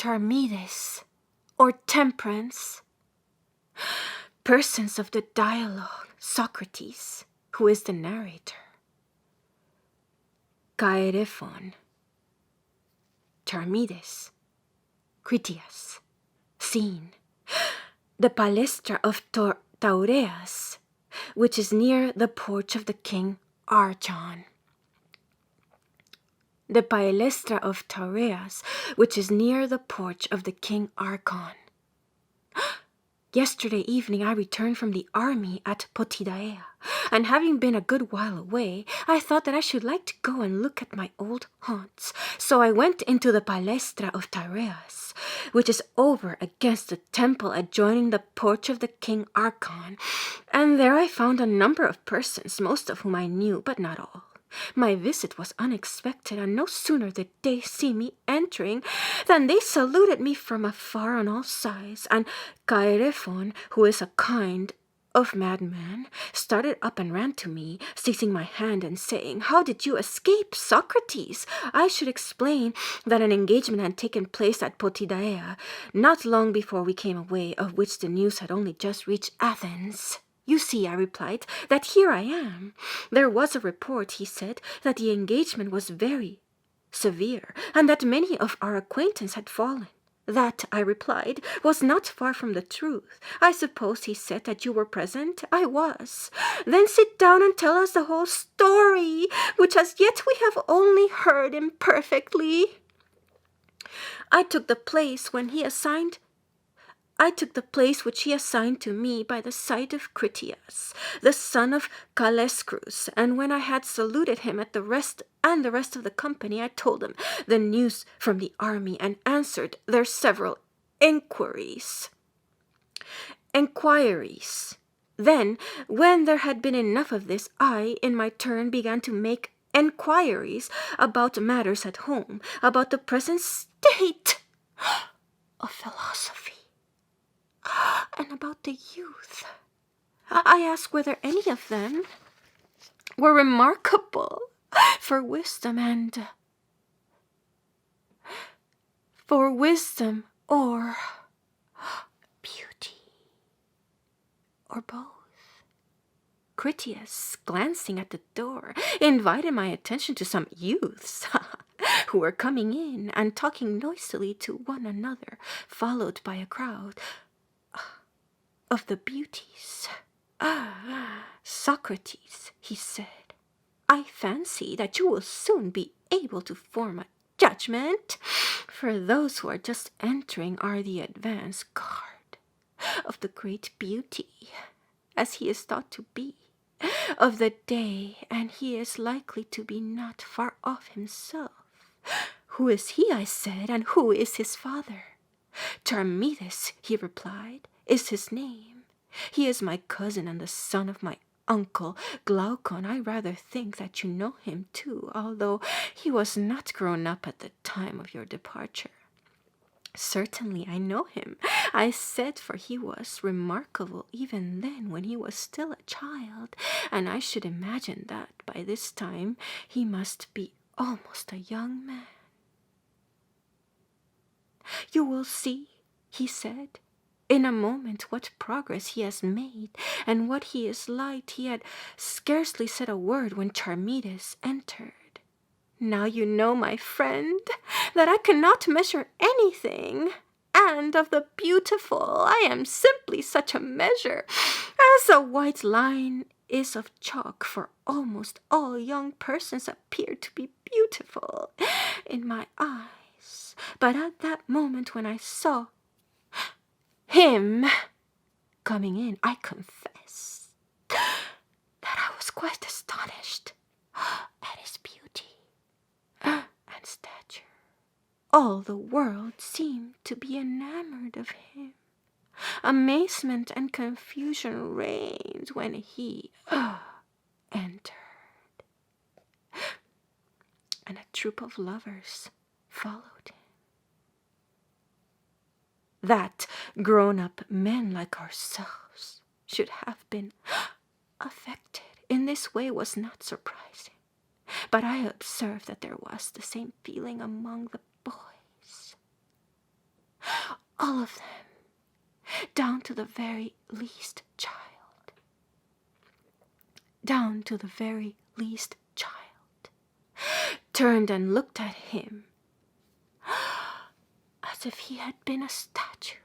Charmides, or temperance. Persons of the dialogue, Socrates, who is the narrator. Kaerephon, Charmides, Critias, scene. The palestra of Taureas, which is near the porch of the king Archon. The palestra of Taureas, which is near the porch of the king Archon. Yesterday evening I returned from the army at Potidaea, and having been a good while away, I thought that I should like to go and look at my old haunts. So I went into the palestra of Taureas, which is over against the temple adjoining the porch of the king Archon, and there I found a number of persons, most of whom I knew, but not all. My visit was unexpected, and no sooner did they see me entering than they saluted me from afar on all sides, and Kaerephon, who is a kind of madman, started up and ran to me, seizing my hand and saying, "How did you escape, Socrates?" I should explain that an engagement had taken place at Potidaea not long before we came away, of which the news had only just reached Athens. "You see," I replied, "that here I am." There was a report, he said, that the engagement was very severe, and that many of our acquaintance had fallen. That, I replied, was not far from the truth. I suppose, he said, that you were present? I was. Then sit down and tell us the whole story, which as yet we have only heard imperfectly. I took the place which he assigned to me by the side of Critias, the son of Calescrus, and when I had saluted him and the rest of the company, I told them the news from the army and answered their several inquiries. Then, when there had been enough of this, I, in my turn, began to make inquiries about matters at home, about the present state of philosophy, and about the youth. I asked whether any of them were remarkable for wisdom or beauty, or both. Critias, glancing at the door, invited my attention to some youths who were coming in and talking noisily to one another, followed by a crowd of the beauties. "Socrates," he said, "I fancy that you will soon be able to form a judgment, for those who are just entering are the advance guard of the great beauty, as he is thought to be, of the day, and he is likely to be not far off himself." "Who is he?" I said, "and who is his father?" "Charmides," he replied, "is his name. He is my cousin and the son of my uncle Glaucon. I rather think that you know him too, although he was not grown up at the time of your departure." "Certainly I know him," I said, "for he was remarkable even then when he was still a child, and I should imagine that by this time he must be almost a young man." "You will see," he said, "in a moment what progress he has made, and what he is like." He had scarcely said a word when Charmides entered. "Now you know, my friend, that I cannot measure anything, and of the beautiful I am simply such a measure as a white line is of chalk, for almost all young persons appear to be beautiful in my eyes. But at that moment when I saw him coming in, I confess that I was quite astonished at his beauty and stature. All the world seemed to be enamored of him. Amazement and confusion reigned when he entered, and a troop of lovers followed him. That grown-up men like ourselves should have been affected in this way was not surprising, but I observed that there was the same feeling among the boys. all of them, down to the very least child. Down to the very least child, turned and looked at him as if he had been a statue.